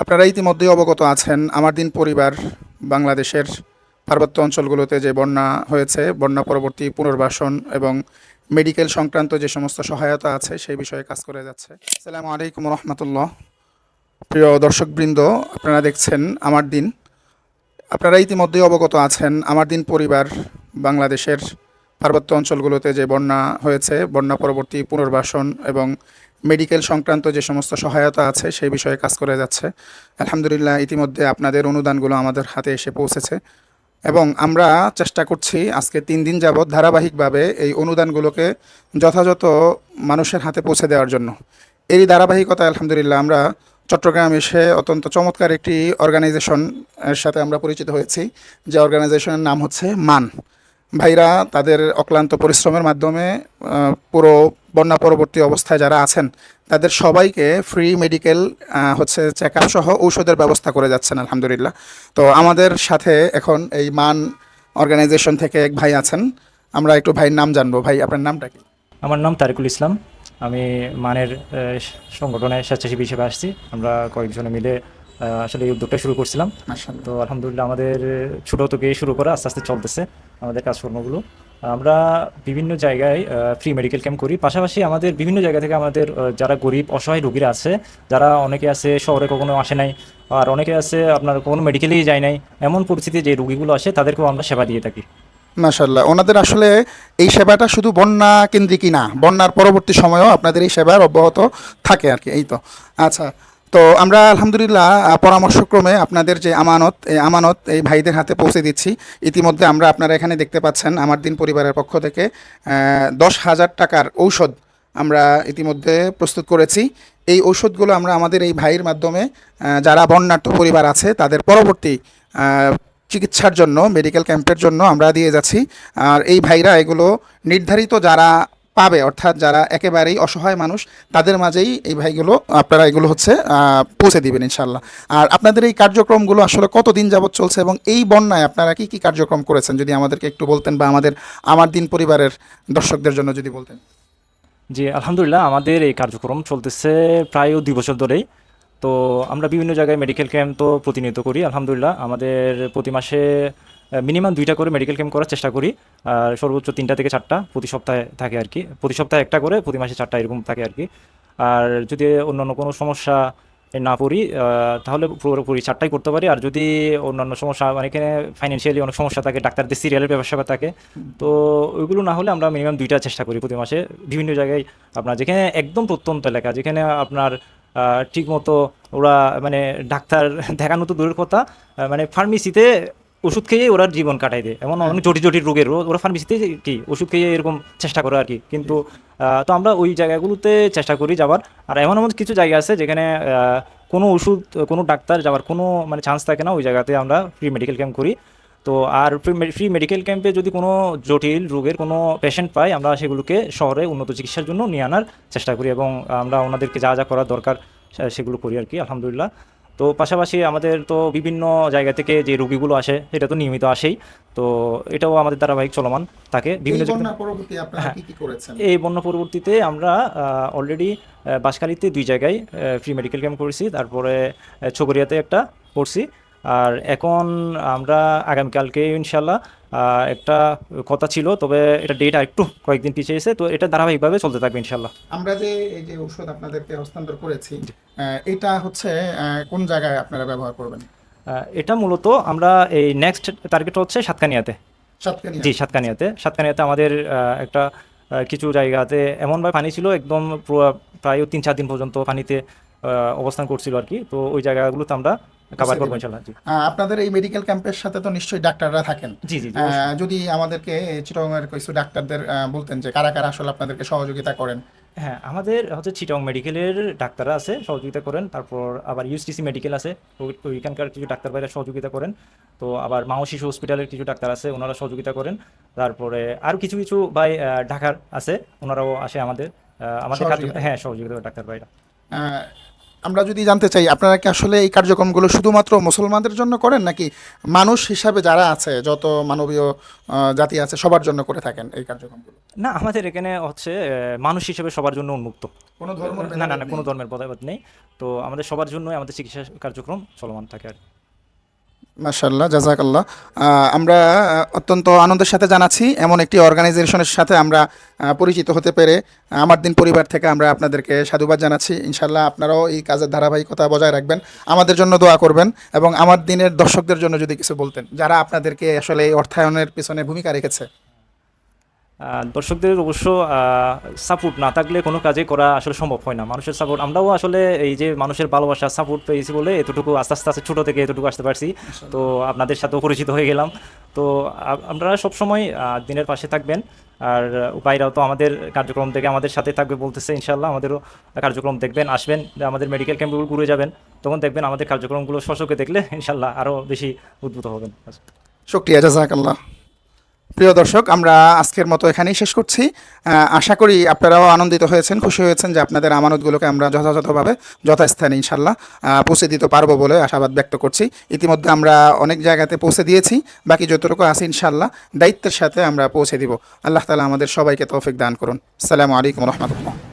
আপনারা ইতিমধ্যেই অবগত আছেন আমার দিন পরিবার বাংলাদেশের পার্বত্য অঞ্চলগুলোতে যে বন্যা হয়েছে, বন্যা পরবর্তী পুনর্বাসন এবং মেডিকেল সংক্রান্ত যে সমস্ত সহায়তা আছে সেই বিষয়ে কাজ করে যাচ্ছে। আসসালামু আলাইকুম রহমতুল্লাহ। প্রিয় দর্শকবৃন্দ, আপনারা দেখছেন আমার দিন। আপনারা ইতিমধ্যেই অবগত আছেন আমার দিন পরিবার বাংলাদেশের পার্বত্য অঞ্চলগুলোতে যে বন্যা হয়েছে, বন্যা পরবর্তী পুনর্বাসন এবং মেডিকেল সংক্রান্ত যে সমস্ত সহায়তা আছে সেই বিষয়ে কাজ করে যাচ্ছে। আলহামদুলিল্লাহ, ইতিমধ্যে আপনাদের অনুদানগুলো আমাদের হাতে এসে পৌঁছেছে এবং আমরা চেষ্টা করছি আজকে 3 দিন যাবৎ ধারাবাহিকভাবে এই অনুদানগুলোকে যথাযথ মানুষের হাতে পৌঁছে দেওয়ার জন্য। এরই ধারাবাহিকতায় আলহামদুলিল্লাহ আমরা চট্টগ্রাম এসে অত্যন্ত চমৎকার একটি অর্গানাইজেশন এর সাথে আমরা পরিচিত হয়েছি, যে অর্গানাইজেশনের নাম হচ্ছে মান। ভাইরা তাদের অক্লান্ত পরিশ্রমের মাধ্যমে পুরো বন্যা পরবর্তী অবস্থায় যারা আছেন তাদের সবাইকে ফ্রি মেডিকেল হচ্ছে চেক আপ সহ ঔষধের ব্যবস্থা করে যাচ্ছেন আলহামদুলিল্লাহ। তো আমাদের সাথে এখন এই মান অর্গানাইজেশন থেকে এক ভাই আছেন, আমরা একটু ভাইয়ের নাম জানবো। ভাই, আপনার নামটা কি? আমার নাম তারিকুল ইসলাম। আমি মানের সংগঠনে স্বেচ্ছাসেবী হিসেবে আসছি। আমরা কয়েকজনে মিলে আসলে এই উদ্যোগটা শুরু করছিলাম। মাশাআল্লাহ। তো আলহামদুলিল্লাহ আমাদের ছোটো থেকে শুরু করে আস্তে আস্তে চলতেছে আমাদের কাজকর্মগুলো। আমরা বিভিন্ন জায়গায় ফ্রি মেডিকেল ক্যাম্প করি, পাশাপাশি আমাদের বিভিন্ন জায়গা থেকে আমাদের যারা গরিব অসহায় রোগীরা আছে, যারা অনেকে আছে শহরে কখনো আসে নাই, আর অনেকে আছে আপনার কোনো মেডিকেলেই যায় নাই, এমন পরিস্থিতিতে যে রোগীগুলো আসে তাদেরকেও আমরা সেবা দিয়ে থাকি। মাশাআল্লাহ, ওনাদের আসলে এই সেবাটা শুধু বন্যা কেন্দ্রিকই না, বন্যার পরবর্তী সময়েও আপনাদের এই সেবার অব্যাহত থাকে আর কি। এই তো। আচ্ছা, তো আমরা আলহামদুলিল্লাহ পরামর্শক্রমে আপনাদের যে আমানত, এই আমানত এই ভাইদের হাতে পৌঁছে দিচ্ছি। ইতিমধ্যে আমরা, আপনারা এখানে দেখতে পাচ্ছেন, আমার দিন পরিবারের পক্ষ থেকে 10,000 টাকার ঔষধ আমরা ইতিমধ্যে প্রস্তুত করেছি। এই ঔষধগুলো আমরা আমাদের এই ভাইয়ের মাধ্যমে যারা বন্যার্ত পরিবার আছে তাদের পরবর্তী চিকিৎসার জন্য, মেডিকেল ক্যাম্পের জন্য আমরা দিয়ে যাচ্ছি। আর এই ভাইরা এগুলো নির্ধারিত যারা পাবে, অর্থাৎ যারা একেবারেই অসহায় মানুষ, তাদের মাঝেই এই ভাইগুলো, আপনারা এগুলো হচ্ছে পৌঁছে দিবেন ইনশাল্লাহ। আর আপনাদের এই কার্যক্রমগুলো আসলে কতদিন যাবৎ চলছে এবং এই বন্যায় আপনারা কি কি কার্যক্রম করেছেন যদি আমাদেরকে একটু বলতেন, বা আমাদের আমার দিন পরিবারের দর্শকদের জন্য যদি বলতেন। জি, আলহামদুলিল্লাহ আমাদের এই কার্যক্রম চলতেছে প্রায় 2 বছর ধরেই। তো আমরা বিভিন্ন জায়গায় মেডিকেল ক্যাম্প তো প্রতিনিয়ত করি। আলহামদুলিল্লাহ আমাদের প্রতি মাসে মিনিমাম 2টা করে মেডিকেল ক্যাম্প করার চেষ্টা করি, আর সর্বোচ্চ 3টা থেকে 4টা প্রতি সপ্তাহে থাকে আর কি। প্রতি সপ্তাহে একটা করে, প্রতি মাসে 4টা এরকম থাকে আর কি। আর যদি অন্যান্য কোনো সমস্যা না পড়ি তাহলে পুরোপুরি 4টাই করতে পারি। আর যদি অন্যান্য সমস্যা, মানে এখানে ফাইন্যান্সিয়ালি অনেক সমস্যা থাকে, ডাক্তারদের সিরিয়ালের ব্যাপার থাকে, তো ওইগুলো না হলে আমরা মিনিমাম 2টা চেষ্টা করি প্রতি মাসে। বিভিন্ন জায়গায় আপনার যেখানে একদম প্রত্যন্ত এলাকা, যেখানে আপনার ঠিক মতো ওরা মানে ডাক্তার দেখানো তো দূরের কথা, মানে ফার্মেসিতে ওষুধ খেয়ে ওরা জীবন কাটাই দেয়, এমন অনেক জটিল জটিল রোগের ওরা ফার্মেসিতে কি ওষুধ খেয়ে এরকম চেষ্টা করে আর কি। কিন্তু তো আমরা ওই জায়গাগুলোতে চেষ্টা করি যাওয়ার। আর এমন এমন কিছু জায়গা আছে যেখানে কোনো ওষুধ, কোনো ডাক্তার যাওয়ার কোনো মানে চান্স থাকে না, ওই জায়গাতে আমরা ফ্রি মেডিকেল ক্যাম্প করি। তো আর ফ্রি মেডিকেল ক্যাম্পে যদি কোনো জটিল রোগের কোনো পেশেন্ট পাই, আমরা সেগুলোকে শহরে উন্নত চিকিৎসার জন্য নিয়ে আনার চেষ্টা করি, এবং আমরা ওনাদেরকে যা যা করার দরকার সেগুলো করি আর কি আলহামদুলিল্লাহ। তো পাশাপাশি আমাদের তো বিভিন্ন জায়গা থেকে যে রোগীগুলো আসে সেটা তো নিয়মিত আসেই। তো এটাও আমাদের ধারাবাহিক চলমান থাকে বিভিন্ন এই জায়গায়। বন্যা পরবর্তী আপনারা হ্যাঁ, কি কি করেছেন? এই বন্যা পরবর্তীতে আমরা অলরেডি বাঁশখালীতে 2 জায়গায় ফ্রি মেডিকেল ক্যাম্প করেছি, তারপরে ছগড়িয়াতে একটা করছি। আর এখন আমরা আগামীকালকে ইনশাল্লাহ একটা কথা ছিল, তবে এটা ডেট আর একটু কয়েকদিন পিছিয়ে এসে, তো এটা ধারাবাহিকভাবে চলতে থাকবে ইনশাল্লাহ। আমরা যে এই যে ঔষধ আপনাদেরকে হস্তান্তর করেছি, এটা হচ্ছে কোন জায়গায় আপনারা ব্যবহার করবেন? এটা মূলত আমরা এই নেক্সট টার্গেট হচ্ছে সাতকানিয়াতে। সাতকানিয়া। জি, সাতকানিয়াতে। সাতকানিয়াতে আমাদের একটা কিছু জায়গাতে এমনভাবে পানি ছিল, একদম পুরো প্রায় 3-4 দিন পর্যন্ত পানিতে অবস্থান করছিল আর কি। তো ওই জায়গাগুলোতে আমরা বুঝতে কাভার করবো দিবেন। ইনশাল্লাহ। জি আপনাদের এই মেডিকেল ক্যাম্পের সাথে তো নিশ্চয়ই ডাক্তাররা থাকেন। জি জি জি, অবশ্যই। যদি আমাদেরকে চিটংয়ের কিছু ডাক্তারদের বলতেন যে কারা কারা আসলে আপনাদেরকে সহযোগিতা করেন। হ্যাঁ, আমাদের হচ্ছে চিটং মেডিকেলের ডাক্তাররা আছে, সহযোগিতা করেন। তারপর আবার ইউএসটিসি মেডিকেল আছে, ওইখানকার কিছু ডাক্তার ভাইরা সহযোগিতা করেন। তো আবার মা ও শিশু হসপিটালের কিছু ডাক্তার আছে, ওনারা সহযোগিতা করেন। তারপরে আরও কিছু কিছু ভাই ঢাকার আছে, ওনারাও আসে আমাদের আমাদের কাজ। সহযোগিতা। হ্যাঁ, সহযোগিতা করে ডাক্তার ভাইরা। আহ, আমরা যদি জানতে চাই, আপনারা কি আসলে এই কার্যক্রমগুলো শুধুমাত্র মুসলমানদের জন্য করেন, নাকি মানুষ হিসাবে যারা আছে, যত মানবীয় জাতি আছে, সবার জন্য করে থাকেন এই কার্যক্রমগুলো? না, আমাদের এখানে হচ্ছে মানুষ হিসেবে সবার জন্য উন্মুক্ত। কোনো ধর্ম না না না, কোনো ধর্মের ভেদাভেদ নেই। তো আমাদের সবার জন্যই আমাদের চিকিৎসা কার্যক্রম চলমান থাকে আর কি। মাশাআল্লাহ, জাযাকাল্লাহ। আমরা অত্যন্ত আনন্দের সাথে জানাচ্ছি এমন একটি অর্গানাইজেশনের সাথে আমরা পরিচিত হতে পেরে। আমার দিন পরিবার থেকে আমরা আপনাদেরকে সাধুবাদ জানাচ্ছি। ইনশাআল্লাহ আপনারাও এই কাজের ধারাবাহিকতা বজায় রাখবেন, আমাদের জন্য দোয়া করবেন, এবং আমার দিনের দর্শকদের জন্য যদি কিছু বলতেন, যারা আপনাদেরকে আসলে এই অর্থায়নের পিছনে ভূমিকা রেখেছে। দর্শকদের অবশ্য সাপোর্ট না থাকলে কোনো কাজে করা আসলে সম্ভব হয় না। মানুষের সাপোর্ট, আমরাও আসলে এই যে মানুষের ভালোবাসা সাপোর্ট পেয়েছি বলে এতটুকু আস্তে আস্তে আস্তে ছোটো থেকে এতটুকু আসতে পারছি। তো আপনাদের সাথেও পরিচিত হয়ে গেলাম। তো আপনারা সবসময় দিনের পাশে থাকবেন। আর উপায়রাও তো আমাদের কার্যক্রম থেকে আমাদের সাথে থাকবে বলতেছে, ইনশাল্লাহ আমাদেরও কার্যক্রম দেখবেন, আসবেন, আমাদের মেডিকেল ক্যাম্পগুলো ঘুরে যাবেন, তখন দেখবেন আমাদের কার্যক্রমগুলো সচক্ষে দেখলে ইনশাল্লাহ আরও বেশি উদ্বুদ্ধ হবেন। শুকরিয়া, জাযাকাল্লাহ। প্রিয় দর্শক, আমরা আজকের মতো এখানেই শেষ করছি। আশা করি আপনারাও আনন্দিত হয়েছেন, খুশি হয়েছেন যে আপনাদের আমানতগুলোকে আমরা যথাযথভাবে যথাস্থানে ইনশাল্লাহ পৌঁছে দিতে পারবো বলে আশাবাদ ব্যক্ত করছি। ইতিমধ্যে আমরা অনেক জায়গাতে পৌঁছে দিয়েছি, বাকি যতটুকু আছে ইনশাল্লাহ দায়িত্বের সাথে আমরা পৌঁছে দিব। আল্লাহ তাআলা আমাদের সবাইকে তৌফিক দান করুন। আসসালামু আলাইকুম রহমতুল্লাহ।